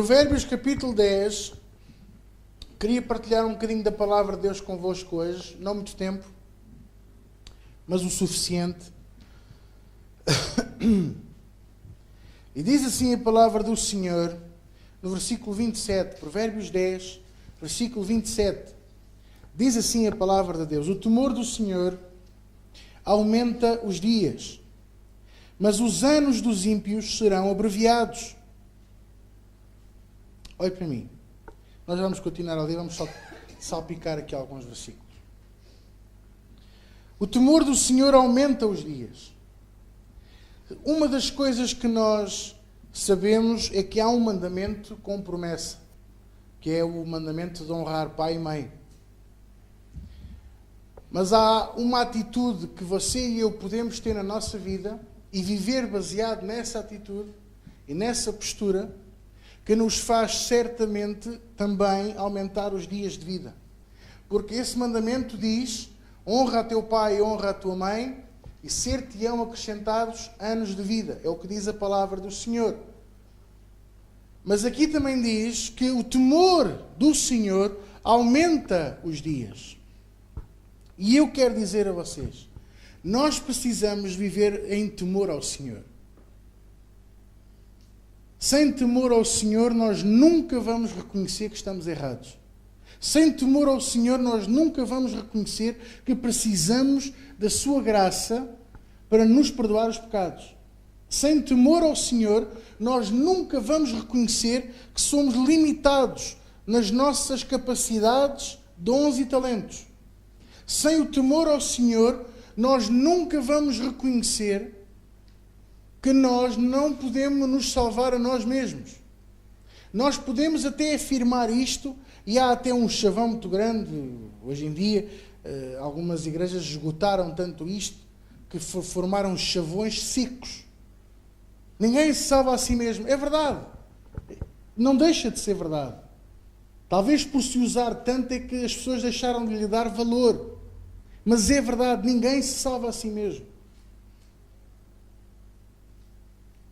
Provérbios capítulo 10, queria partilhar um bocadinho da palavra de Deus convosco hoje, não muito tempo, mas o suficiente. E diz assim a palavra do Senhor, no versículo 27, Provérbios 10, versículo 27, diz assim a palavra de Deus: o temor do Senhor aumenta os dias, mas os anos dos ímpios serão abreviados. Olhe para mim. Nós vamos continuar ali, vamos só salpicar aqui alguns versículos. O temor do Senhor aumenta os dias. Uma das coisas que nós sabemos é que há um mandamento com promessa, que é o mandamento de honrar pai e mãe. Mas há uma atitude que você e eu podemos ter na nossa vida e viver baseado nessa atitude e nessa postura, que nos faz certamente também aumentar os dias de vida. Porque esse mandamento diz: honra a teu pai e honra a tua mãe, e ser-te-ão acrescentados anos de vida. É o que diz a palavra do Senhor. Mas aqui também diz que o temor do Senhor aumenta os dias. E eu quero dizer a vocês, nós precisamos viver em temor ao Senhor. Sem temor ao Senhor, nós nunca vamos reconhecer que estamos errados. Sem temor ao Senhor, nós nunca vamos reconhecer que precisamos da sua graça para nos perdoar os pecados. Sem temor ao Senhor, nós nunca vamos reconhecer que somos limitados nas nossas capacidades, dons e talentos. Sem o temor ao Senhor, nós nunca vamos reconhecer que nós não podemos nos salvar a nós mesmos. Nós podemos até afirmar isto, e há até um chavão muito grande, hoje em dia, algumas igrejas esgotaram tanto isto, que formaram chavões secos. Ninguém se salva a si mesmo. É verdade. Não deixa de ser verdade. Talvez por se usar tanto é que as pessoas deixaram de lhe dar valor. Mas é verdade, ninguém se salva a si mesmo.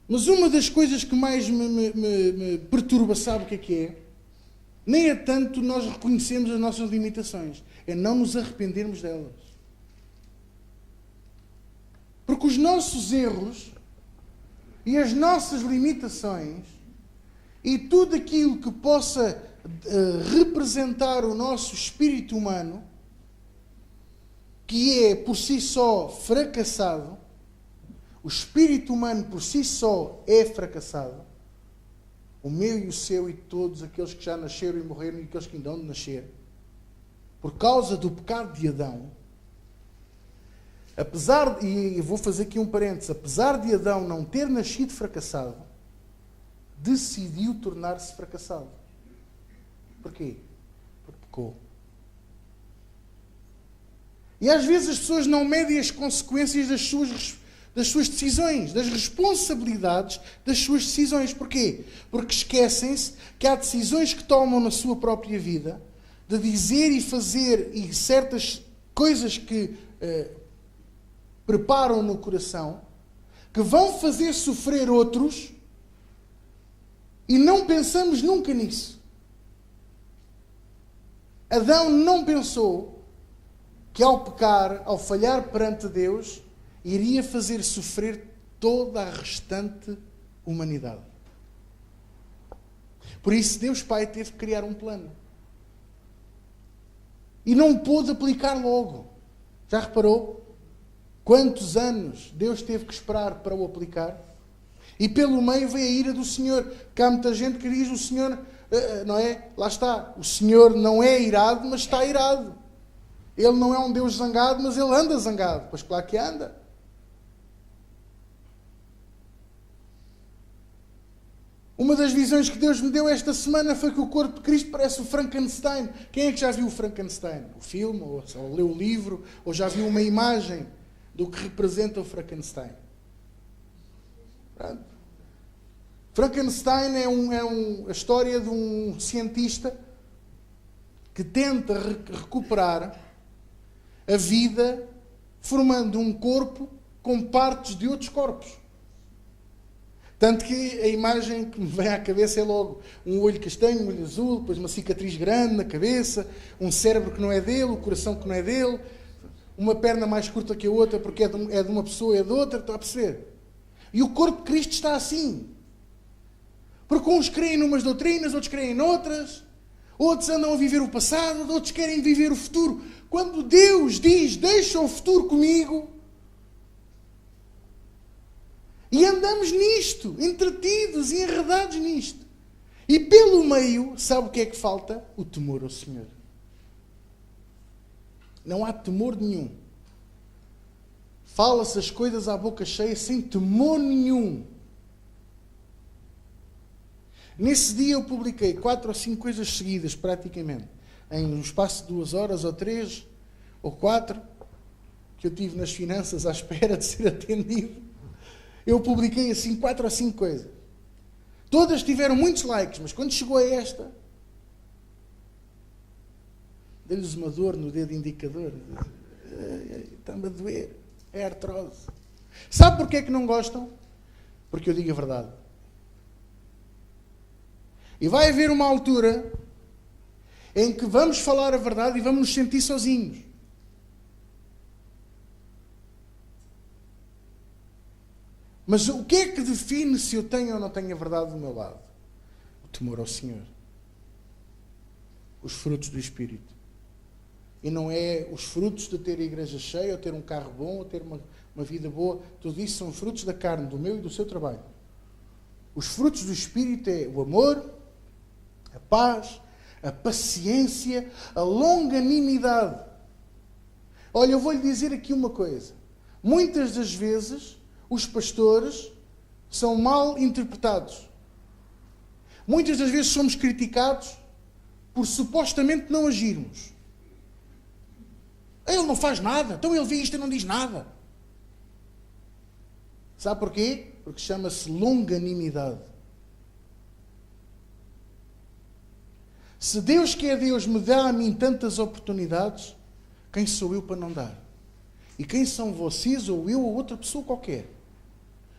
Mas uma das coisas que mais me perturba, sabe o que é? Nem é tanto nós reconhecermos as nossas limitações, é não nos arrependermos delas. Porque os nossos erros e as nossas limitações e tudo aquilo que possa representar o nosso espírito humano, que é por si só fracassado, o espírito humano por si só é fracassado, o meu e o seu e todos aqueles que já nasceram e morreram e aqueles que ainda hão de nascer, por causa do pecado de Adão, e vou fazer aqui um parênteses, apesar de Adão não ter nascido fracassado, decidiu tornar-se fracassado. Porquê? Porque pecou. E às vezes as pessoas não medem as consequências das suas decisões, das responsabilidades das suas decisões. Porquê? Porque esquecem-se que há decisões que tomam na sua própria vida, de dizer e fazer, e certas coisas que preparam no coração, que vão fazer sofrer outros, e não pensamos nunca nisso. Adão não pensou que ao pecar, ao falhar perante Deus, iria fazer sofrer toda a restante humanidade. Por isso Deus Pai teve que criar um plano. E não pôde aplicar logo. Já reparou? Quantos anos Deus teve que esperar para o aplicar? E pelo meio veio a ira do Senhor. Que há muita gente que diz: o Senhor, não é? Lá está. O Senhor não é irado, mas está irado. Ele não é um Deus zangado, mas Ele anda zangado. Pois claro que anda. Uma das visões que Deus me deu esta semana foi que o corpo de Cristo parece o Frankenstein. Quem é que já viu o Frankenstein? O filme, ou leu o livro, ou já viu uma imagem do que representa o Frankenstein? Pronto. Frankenstein é a história de um cientista que tenta recuperar a vida formando um corpo com partes de outros corpos. Tanto que a imagem que me vem à cabeça é logo um olho castanho, um olho azul, depois uma cicatriz grande na cabeça, um cérebro que não é dele, o coração que não é dele, uma perna mais curta que a outra porque é de uma pessoa e é de outra, está a perceber? E o corpo de Cristo está assim. Porque uns creem numas doutrinas, outros creem noutras, outros andam a viver o passado, outros querem viver o futuro. Quando Deus diz, deixa o futuro comigo, e andamos nisto, entretidos e enredados nisto. E pelo meio, sabe o que é que falta? O temor ao Senhor. Não há temor nenhum. Fala-se as coisas à boca cheia sem temor nenhum. Nesse dia eu publiquei 4 ou 5 coisas seguidas, praticamente. Em um espaço de 2 horas, ou 3, ou 4, que eu tive nas finanças à espera de ser atendido. Eu publiquei assim 4 ou 5 coisas. Todas tiveram muitos likes, mas quando chegou a esta, dei-lhes uma dor no dedo indicador. Está-me a doer. É artrose. Sabe porquê que não gostam? Porque eu digo a verdade. E vai haver uma altura em que vamos falar a verdade e vamos nos sentir sozinhos. Mas o que é que define se eu tenho ou não tenho a verdade do meu lado? O temor ao Senhor. Os frutos do Espírito. E não é os frutos de ter a igreja cheia, ou ter um carro bom, ou ter uma vida boa. Tudo isso são frutos da carne, do meu e do seu trabalho. Os frutos do Espírito é o amor, a paz, a paciência, a longanimidade. Olha, eu vou-lhe dizer aqui uma coisa. Muitas das vezes os pastores são mal interpretados. Muitas das vezes somos criticados por supostamente não agirmos. Ele não faz nada, então ele vê isto e não diz nada. Sabe porquê? Porque chama-se longanimidade. Se Deus que é Deus me dá a mim tantas oportunidades, quem sou eu para não dar? E quem são vocês, ou eu, ou outra pessoa qualquer,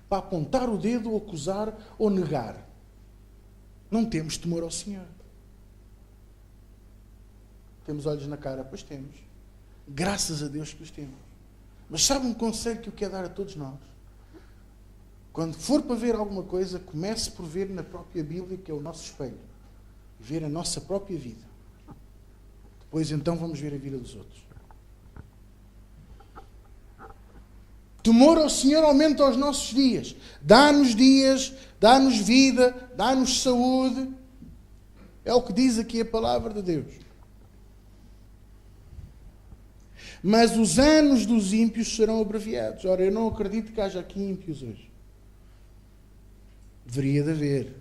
para apontar o dedo, ou acusar, ou negar? Não temos temor ao Senhor. Temos olhos na cara? Pois temos. Graças a Deus que os temos. Mas sabe um conselho que eu quero dar a todos nós? Quando for para ver alguma coisa, comece por ver na própria Bíblia, que é o nosso espelho. Ver a nossa própria vida. Depois então vamos ver a vida dos outros. Temor ao Senhor aumenta os nossos dias. Dá-nos dias, dá-nos vida, dá-nos saúde. É o que diz aqui a palavra de Deus. Mas os anos dos ímpios serão abreviados. Ora, eu não acredito que haja aqui ímpios hoje. Deveria de haver.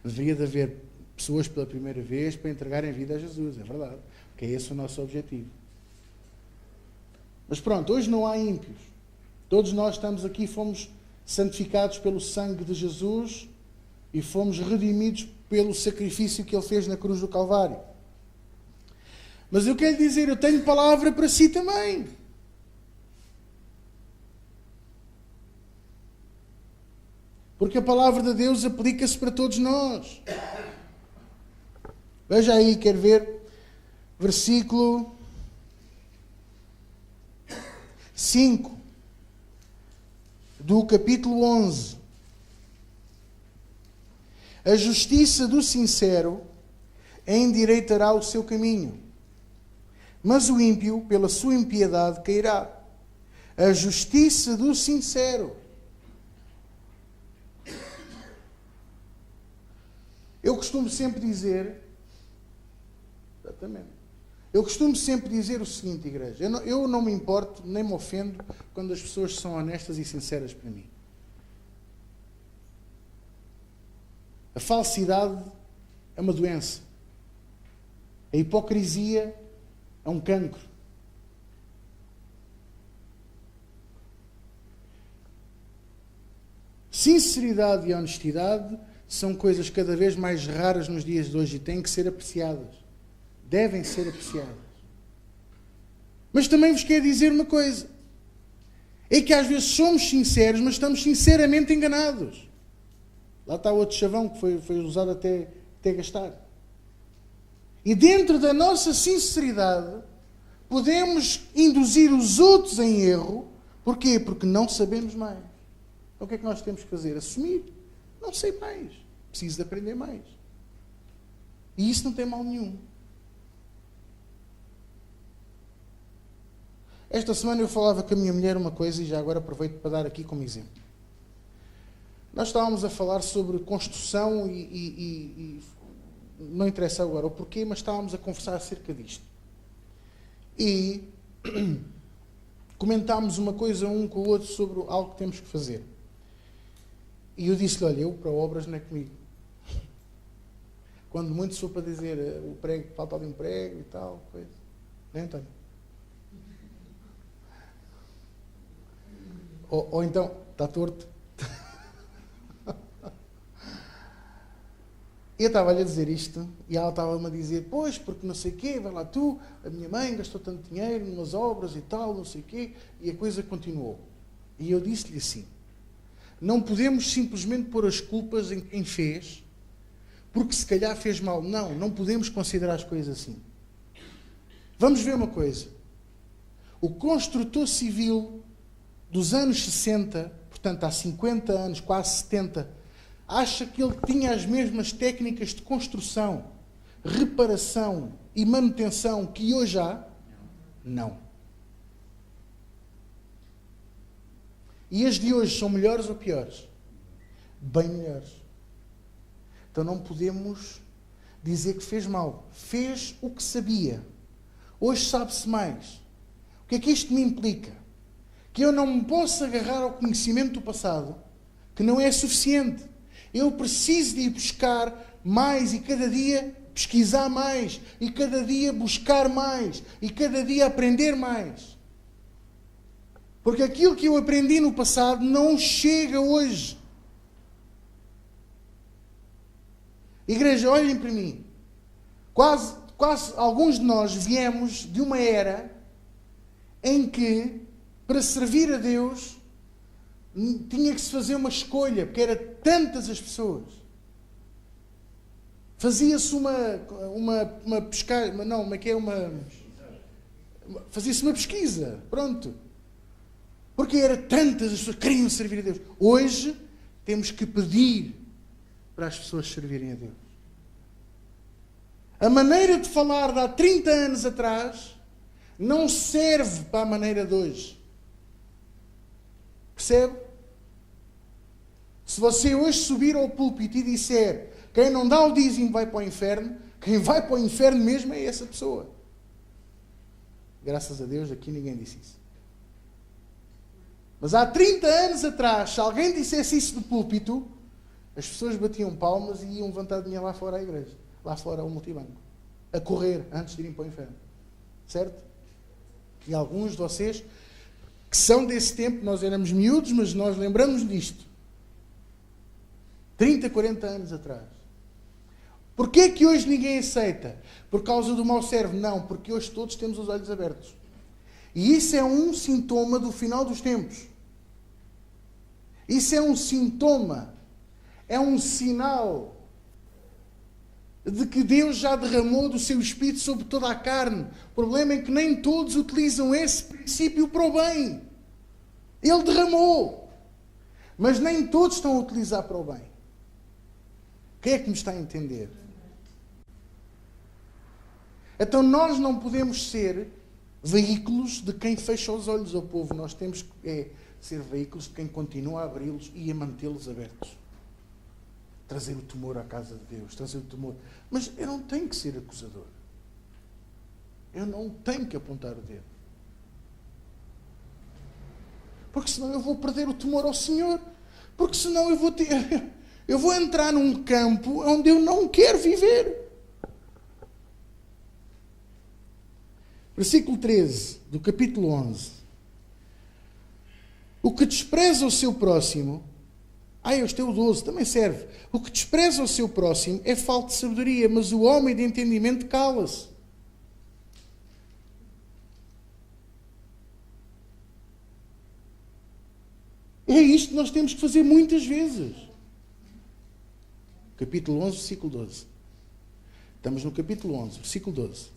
Deveria de haver pessoas pela primeira vez para entregarem vida a Jesus. É verdade. Porque é esse o nosso objetivo. Mas pronto, hoje não há ímpios. Todos nós estamos aqui, fomos santificados pelo sangue de Jesus e fomos redimidos pelo sacrifício que Ele fez na cruz do Calvário. Mas eu quero dizer, eu tenho palavra para si também. Porque a palavra de Deus aplica-se para todos nós. Veja aí, quer ver? Versículo 5 do capítulo 11. A justiça do sincero endireitará o seu caminho, mas o ímpio, pela sua impiedade, cairá. A justiça do sincero. Eu costumo sempre dizer, exatamente, eu costumo sempre dizer o seguinte, igreja, eu não me importo, nem me ofendo, quando as pessoas são honestas e sinceras para mim. A falsidade é uma doença. A hipocrisia é um cancro. Sinceridade e honestidade são coisas cada vez mais raras nos dias de hoje e têm que ser apreciadas. Devem ser apreciadas. Mas também vos quero dizer uma coisa. É que às vezes somos sinceros, mas estamos sinceramente enganados. Lá está outro chavão que foi usado até gastar. E dentro da nossa sinceridade, podemos induzir os outros em erro. Porquê? Porque não sabemos mais. Então o que é que nós temos que fazer? Assumir. Não sei mais. Preciso de aprender mais. E isso não tem mal nenhum. Esta semana eu falava com a minha mulher uma coisa, e já agora aproveito para dar aqui como exemplo. Nós estávamos a falar sobre construção e não interessa agora o porquê, mas estávamos a conversar acerca disto. E comentámos uma coisa um com o outro sobre algo que temos que fazer. E eu disse-lhe, olha, eu para obras não é comigo. Quando muito se for para dizer o prego, falta ali um prego e tal, coisa. Não é, António? Ou então, está torto. Eu estava-lhe a dizer isto e ela estava-me a dizer, pois, porque não sei o quê, vai lá tu, a minha mãe gastou tanto dinheiro numas obras e tal, não sei o quê, e a coisa continuou. E eu disse-lhe assim, não podemos simplesmente pôr as culpas em quem fez, porque se calhar fez mal. Não podemos considerar as coisas assim. Vamos ver uma coisa. O construtor civil dos anos 60, portanto há 50 anos, quase 70, acha que ele tinha as mesmas técnicas de construção, reparação e manutenção que hoje há? Não. E as de hoje são melhores ou piores? Bem melhores. Então não podemos dizer que fez mal. Fez o que sabia. Hoje sabe-se mais. O que é que isto me implica? Que eu não me posso agarrar ao conhecimento do passado, que não é suficiente. Eu preciso de ir buscar mais e cada dia pesquisar mais e cada dia buscar mais e cada dia aprender mais. Porque aquilo que eu aprendi no passado não chega hoje. Igreja, olhem para mim. Quase alguns de nós viemos de uma era em que, para servir a Deus, tinha que se fazer uma escolha, porque era tantas as pessoas. Fazia-se uma pesquisa, não, como é que é fazia-se uma pesquisa, pronto. Porque era tantas as pessoas que queriam servir a Deus. Hoje temos que pedir para as pessoas servirem a Deus. A maneira de falar de há 30 anos atrás não serve para a maneira de hoje. Percebe? Se você hoje subir ao púlpito e disser quem não dá o dízimo vai para o inferno, quem vai para o inferno mesmo é essa pessoa. Graças a Deus aqui ninguém disse isso. Mas há 30 anos atrás, se alguém dissesse isso do púlpito, as pessoas batiam palmas e iam levantar dinheiro lá fora à igreja. Lá fora ao multibanco. A correr antes de irem para o inferno. Certo? E alguns de vocês que são desse tempo, nós éramos miúdos, mas nós lembramos disto. 30, 40 anos atrás. Porquê que hoje ninguém aceita? Por causa do mau servo? Não, porque hoje todos temos os olhos abertos. E isso é um sintoma do final dos tempos. Isso é um sintoma, é um sinal de que Deus já derramou do seu Espírito sobre toda a carne. O problema é que nem todos utilizam esse princípio para o bem. Ele derramou, mas nem todos estão a utilizar para o bem. Quem é que me está a entender? Então nós não podemos ser veículos de quem fecha os olhos ao povo. Nós temos que ser veículos de quem continua a abri-los e a mantê-los abertos. Trazer o temor à casa de Deus. Trazer o temor. Mas eu não tenho que ser acusador. Eu não tenho que apontar o dedo. Porque senão eu vou perder o temor ao Senhor. Porque senão eu vou entrar num campo onde eu não quero viver. Versículo 13 do capítulo 11. O que despreza o seu próximo... este é o 12, também serve. O que despreza o seu próximo é falta de sabedoria, mas o homem de entendimento cala-se. É isto que nós temos que fazer muitas vezes. Capítulo 11, versículo 12. Estamos no capítulo 11, versículo 12.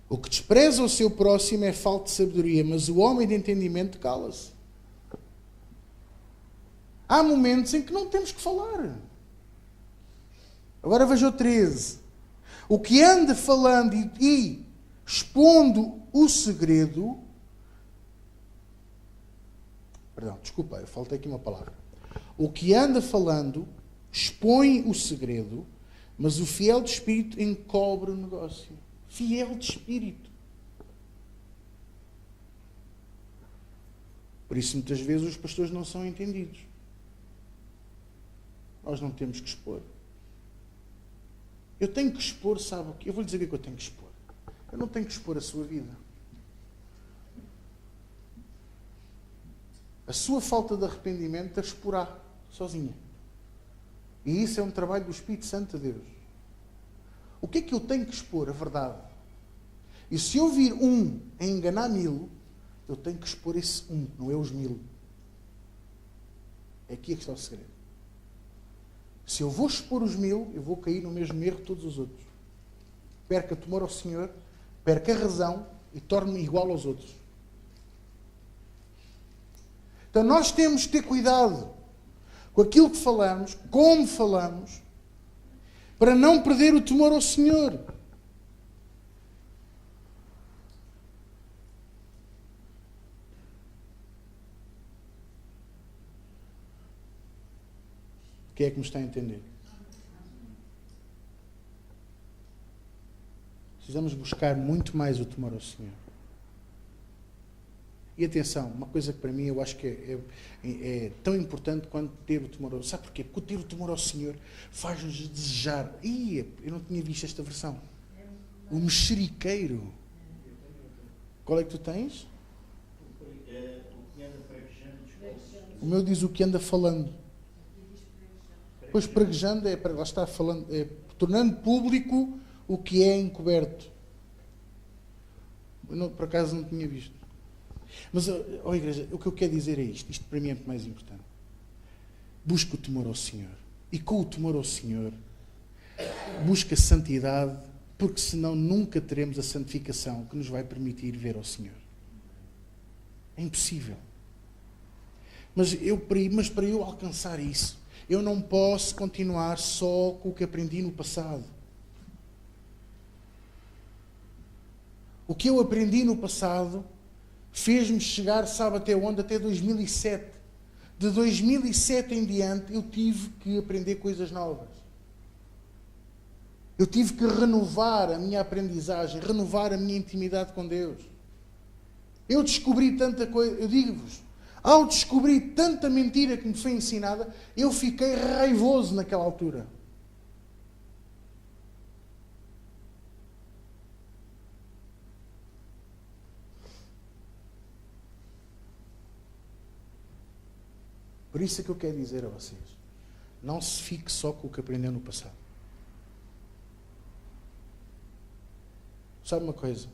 O que despreza o seu próximo é falta de sabedoria, mas o homem de entendimento cala-se. Há momentos em que não temos que falar. Agora veja o 13. O que anda falando e expondo o segredo... Perdão, desculpa, eu faltei aqui uma palavra. O que anda falando expõe o segredo, mas o fiel de espírito encobre o negócio. Fiel de espírito. Por isso, muitas vezes, os pastores não são entendidos. Nós não temos que expor. Eu tenho que expor, sabe o que? Eu vou lhe dizer o que eu tenho que expor. Eu não tenho que expor a sua vida. A sua falta de arrependimento a exporá sozinha. E isso é um trabalho do Espírito Santo de Deus. O que é que eu tenho que expor? A verdade. E se eu vir um a enganar 1000, eu tenho que expor esse um, não é os 1000. É aqui que está o segredo. Se eu vou expor os 1000, eu vou cair no mesmo erro que todos os outros. Perca temor ao Senhor, perca a razão e torne-me igual aos outros. Então nós temos que ter cuidado com aquilo que falamos, como falamos, para não perder o temor ao Senhor. Quem é que me está a entender? Precisamos buscar muito mais o temor ao Senhor. E atenção, uma coisa que para mim eu acho que é tão importante quanto ter o temor ao Senhor. Sabe porquê? Porque ter o temor ao Senhor faz-nos desejar. Eu não tinha visto esta versão. O mexeriqueiro. Qual é que tu tens? O meu diz o que anda falando. Pois praguejando lá está falando, tornando público o que é encoberto. Eu por acaso não tinha visto. Mas, igreja, o que eu quero dizer é isto. Isto para mim é muito mais importante. Busca o temor ao Senhor. E com o temor ao Senhor, busca a santidade, porque senão nunca teremos a santificação que nos vai permitir ver ao Senhor. É impossível. Mas para eu alcançar isso, eu não posso continuar só com o que aprendi no passado. O que eu aprendi no passado fez-me chegar, sabe até onde? Até 2007. De 2007 em diante eu tive que aprender coisas novas. Eu tive que renovar a minha aprendizagem, renovar a minha intimidade com Deus. Eu descobri tanta coisa, eu digo-vos, ao descobrir tanta mentira que me foi ensinada, eu fiquei raivoso naquela altura. Por isso é que eu quero dizer a vocês, não se fique só com o que aprendeu no passado. Sabe uma coisa?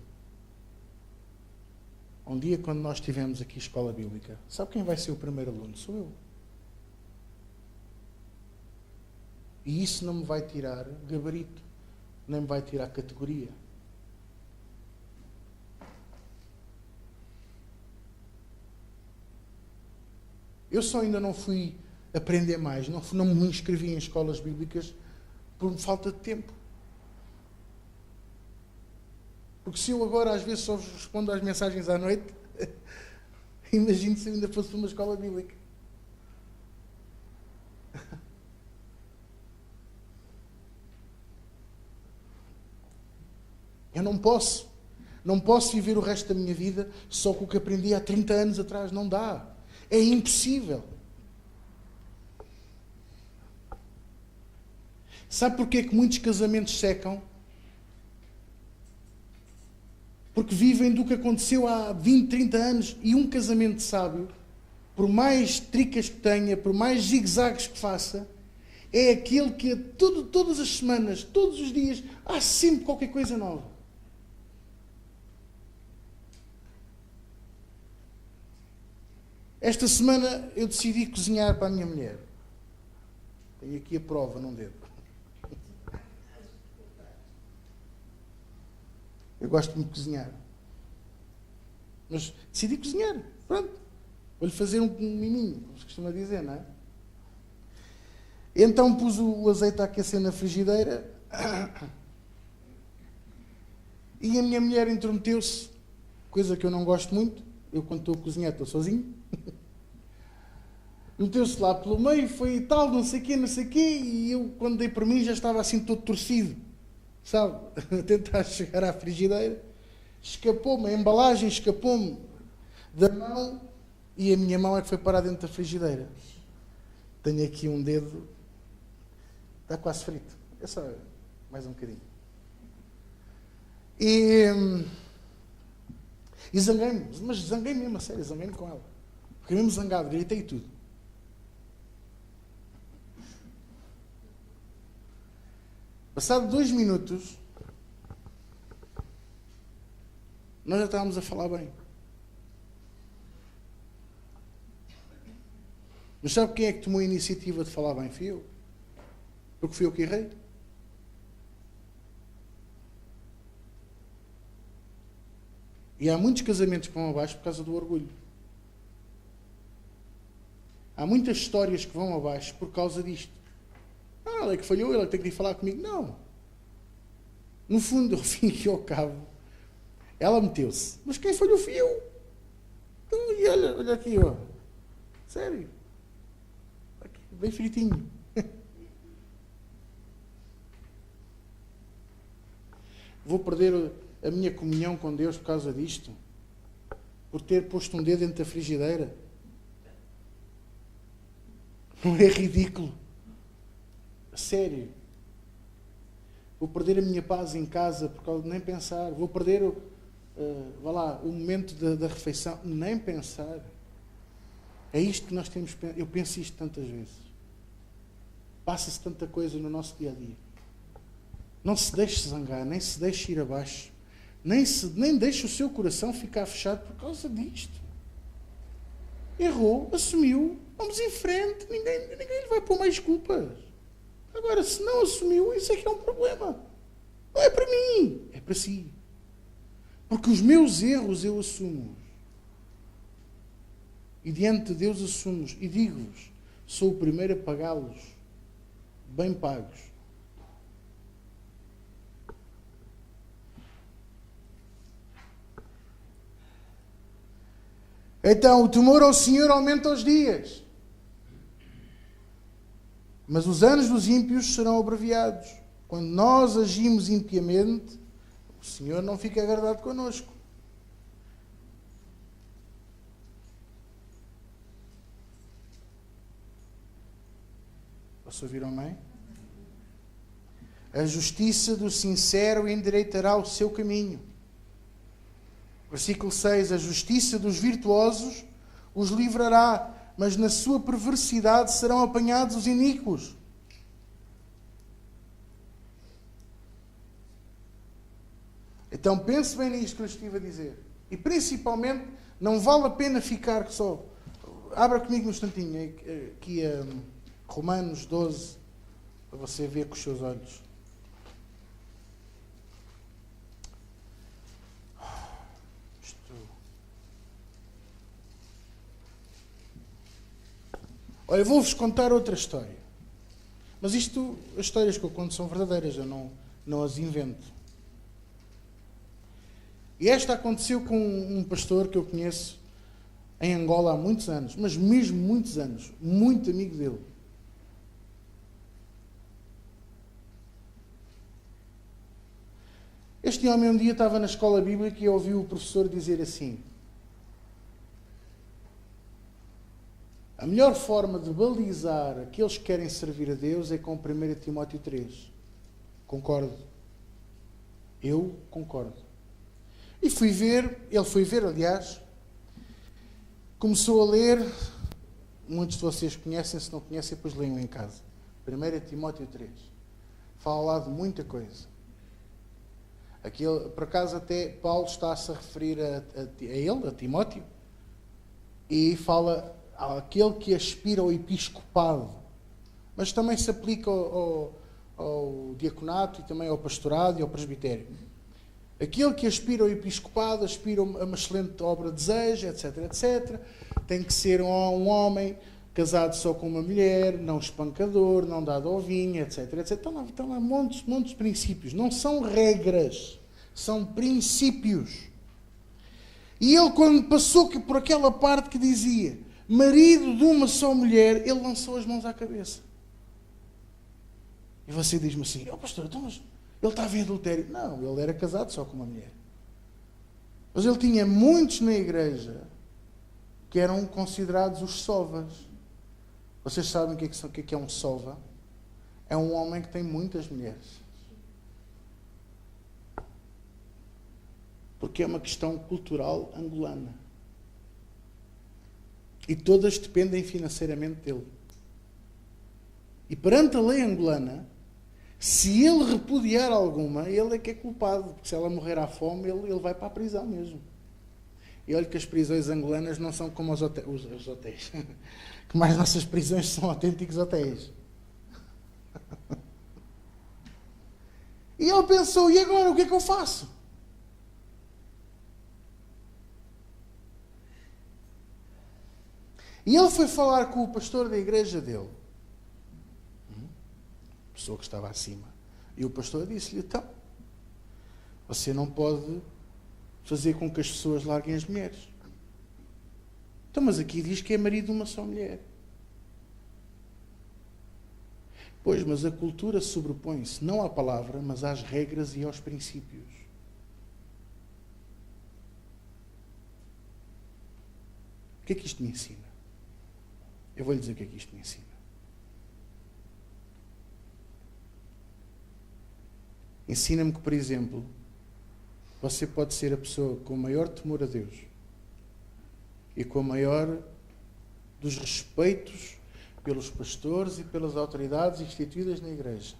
Um dia, quando nós tivermos aqui escola bíblica, sabe quem vai ser o primeiro aluno? Sou eu. E isso não me vai tirar gabarito, nem me vai tirar categoria. Eu só ainda não fui aprender mais, não me inscrevi em escolas bíblicas por falta de tempo. Porque se eu agora às vezes só respondo às mensagens à noite, imagino se eu ainda fosse para uma escola bíblica. Eu não posso viver o resto da minha vida só com o que aprendi há 30 anos atrás. Não dá. É impossível. Sabe porquê é que muitos casamentos secam? Porque vivem do que aconteceu há 20, 30 anos. E um casamento sábio, por mais tricas que tenha, por mais zigue-zagues que faça, é aquele que todas as semanas, todos os dias, há sempre qualquer coisa nova. Esta semana eu decidi cozinhar para a minha mulher. Tenho aqui a prova num dedo. Eu gosto muito de cozinhar. Mas decidi cozinhar. Pronto. Vou-lhe fazer um miminho, como se costuma dizer, não é? Então pus o azeite a aquecer na frigideira e a minha mulher intrometeu-se, coisa que eu não gosto muito. Eu, quando estou a cozinhar, estou sozinho. Meteu-se lá pelo meio, foi e tal, não sei o quê, e eu, quando dei por mim, já estava assim todo torcido, sabe? A tentar chegar à frigideira. Escapou-me, a embalagem escapou-me da mão e a minha mão é que foi parar dentro da frigideira. Tenho aqui um dedo, está quase frito. É só mais um bocadinho. E zanguei-me, mas zanguei-me mesmo, a sério, zanguei-me com ela. Fiquei mesmo zangado, gritei tudo. Passado 2 minutos, nós já estávamos a falar bem. Mas sabe quem é que tomou a iniciativa de falar bem? Fui eu. Porque fui eu que errei. E há muitos casamentos que vão abaixo por causa do orgulho. Há muitas histórias que vão abaixo por causa disto. Ah, ele é que falhou, ele é que tem que ir falar comigo. Não. No fundo, ao fim e ao cabo, ela meteu-se. Mas quem falhou fui eu. Então, e olha aqui, ó. Sério. Aqui, bem fritinho. Vou perder a minha comunhão com Deus por causa disto? Por ter posto um dedo dentro da frigideira? Não é ridículo? Sério. Vou perder a minha paz em casa por causa de nem pensar. Vou perder o momento da refeição. Nem pensar. É isto que nós temos. Eu penso isto tantas vezes. Passa-se tanta coisa no nosso dia a dia. Não se deixe zangar, nem se deixe ir abaixo. Nem deixe o seu coração ficar fechado por causa disto. Errou, assumiu, vamos em frente. Ninguém lhe vai pôr mais culpas. Agora, se não assumiu, isso é que é um problema. Não é para mim, é para si. Porque os meus erros eu assumo. E diante de Deus assumo-os. E digo-vos, sou o primeiro a pagá-los. Bem pagos. Então, o temor ao Senhor aumenta os dias. Mas os anos dos ímpios serão abreviados. Quando nós agimos impiamente, o Senhor não fica agradado connosco. Posso ouvir amém? A justiça do sincero endireitará o seu caminho. Versículo 6. A justiça dos virtuosos os livrará, mas na sua perversidade serão apanhados os iníquos. Então pense bem nisto que eu estive a dizer. E principalmente, não vale a pena ficar só... Abra comigo um instantinho, aqui a Romanos 12, para você ver com os seus olhos. Olha, vou-vos contar outra história. Mas as histórias que eu conto são verdadeiras, eu não as invento. E esta aconteceu com um pastor que eu conheço em Angola há muitos anos, mas mesmo muitos anos, muito amigo dele. Este homem um dia estava na escola bíblica e ouviu o professor dizer assim: a melhor forma de balizar aqueles que querem servir a Deus é com 1 Timóteo 3. Concordo. Eu concordo. E ele foi ver, aliás, começou a ler, muitos de vocês conhecem, se não conhecem, depois leiam em casa. 1 Timóteo 3. Fala lá de muita coisa. Por acaso até Paulo está-se a referir a Timóteo, e fala àquele que aspira ao episcopado. mas também se aplica ao diaconato e também ao pastorado e ao presbitério. Aquele que aspira ao episcopado, aspira a uma excelente obra de desejo, etc, etc. Tem que ser um homem casado só com uma mulher, não espancador, não dado ao vinho, etc, etc. Estão lá montes de princípios. Não são regras, são princípios. E ele, quando passou por aquela parte que dizia marido de uma só mulher, ele lançou as mãos à cabeça. E você diz-me assim, pastor, então, mas ele estava em adultério. Não, ele era casado só com uma mulher. Mas ele tinha muitos na igreja que eram considerados os sovas. Vocês sabem o que é um sova? É um homem que tem muitas mulheres. Porque é uma questão cultural angolana. E todas dependem financeiramente dele. E perante a lei angolana, se ele repudiar alguma, ele é que é culpado. Porque se ela morrer à fome, ele vai para a prisão mesmo. E olha que as prisões angolanas não são como os hotéis. Que mais nossas prisões são autênticos hotéis. E ele pensou, e agora o que é que eu faço? E ele foi falar com o pastor da igreja dele. A pessoa que estava acima. E o pastor disse-lhe, então, você não pode fazer com que as pessoas larguem as mulheres. Então, mas aqui diz que é marido de uma só mulher. Pois, mas a cultura sobrepõe-se não à palavra, mas às regras e aos princípios. O que é que isto me ensina? Eu vou lhe dizer o que é que isto me ensina. Ensina-me que, por exemplo, você pode ser a pessoa com o maior temor a Deus e com o maior dos respeitos pelos pastores e pelas autoridades instituídas na igreja.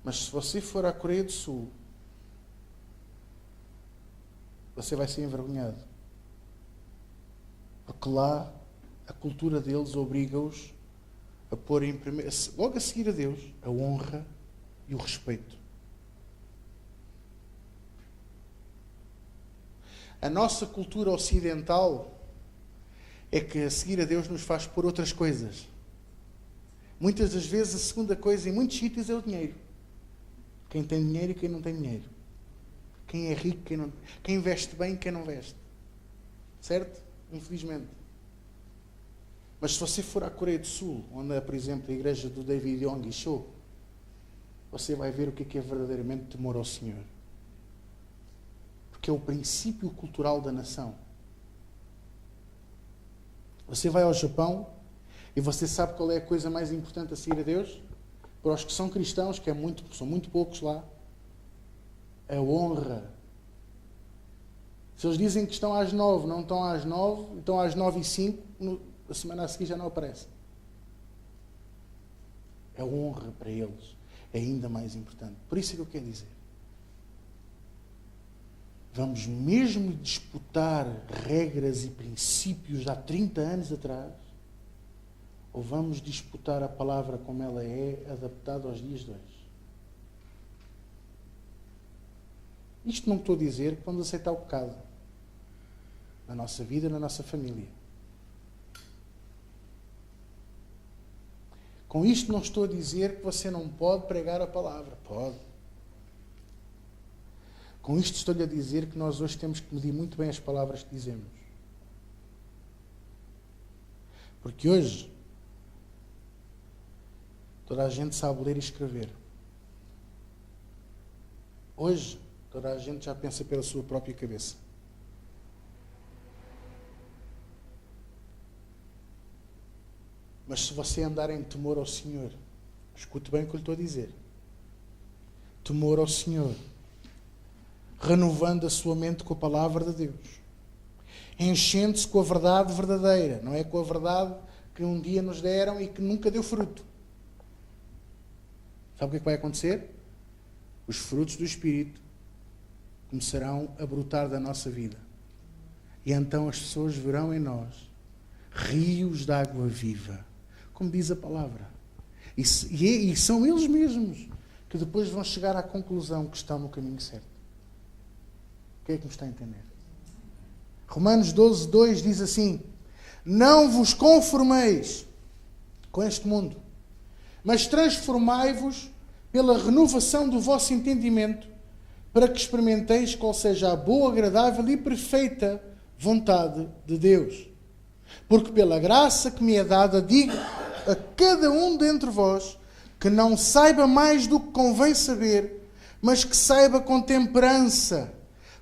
Mas se você for à Coreia do Sul, você vai ser envergonhado. Porque lá a cultura deles obriga-os a pôr em primeiro, logo a seguir a Deus, a honra e o respeito. A nossa cultura ocidental é que a seguir a Deus nos faz pôr outras coisas. Muitas das vezes a segunda coisa em muitos sítios é o dinheiro. Quem tem dinheiro e quem não tem dinheiro. Quem é rico, quem veste bem e quem não veste. Certo? Infelizmente. Mas se você for à Coreia do Sul, onde é, por exemplo, a igreja do David Yong-Cho, você vai ver o que é verdadeiramente temor ao Senhor. Porque é o princípio cultural da nação. Você vai ao Japão e você sabe qual é a coisa mais importante a seguir a Deus? Para os que são cristãos, que são muito poucos lá, a honra. Se eles dizem que estão às 9, não estão às 9, estão às 9h05, a semana a seguir já não aparece. A honra para eles é ainda mais importante. Por isso é que eu quero dizer. Vamos mesmo disputar regras e princípios de há 30 anos atrás? Ou vamos disputar a palavra como ela é, adaptada aos dias de hoje? Isto não estou a dizer que vamos aceitar o pecado na nossa vida, na nossa família. Com isto não estou a dizer que você não pode pregar a palavra. Pode. Com isto estou-lhe a dizer que nós hoje temos que medir muito bem as palavras que dizemos. Porque hoje toda a gente sabe ler e escrever. Hoje toda a gente já pensa pela sua própria cabeça. Mas se você andar em temor ao Senhor, escute bem o que eu lhe estou a dizer. Temor ao Senhor. Renovando a sua mente com a palavra de Deus. Enchendo-se com a verdade verdadeira. Não é com a verdade que um dia nos deram e que nunca deu fruto. Sabe o que é que vai acontecer? Os frutos do Espírito começarão a brotar da nossa vida. E então as pessoas verão em nós rios de água viva. Como diz a palavra. E são eles mesmos que depois vão chegar à conclusão que estão no caminho certo. Quem é que me está a entender? Romanos 12, 2 diz assim: não vos conformeis com este mundo, mas transformai-vos pela renovação do vosso entendimento, para que experimenteis qual seja a boa, agradável e perfeita vontade de Deus. Porque pela graça que me é dada, digo a cada um dentre vós que não saiba mais do que convém saber, mas que saiba com temperança,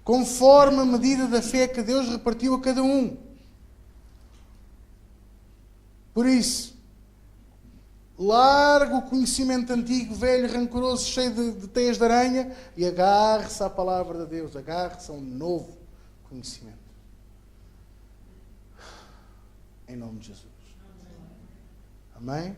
conforme a medida da fé que Deus repartiu a cada um. Por isso, largue o conhecimento antigo, velho, rancoroso, cheio de teias de aranha, e agarre-se à palavra de Deus, agarre-se a um novo conhecimento. Em nome de Jesus. Amém?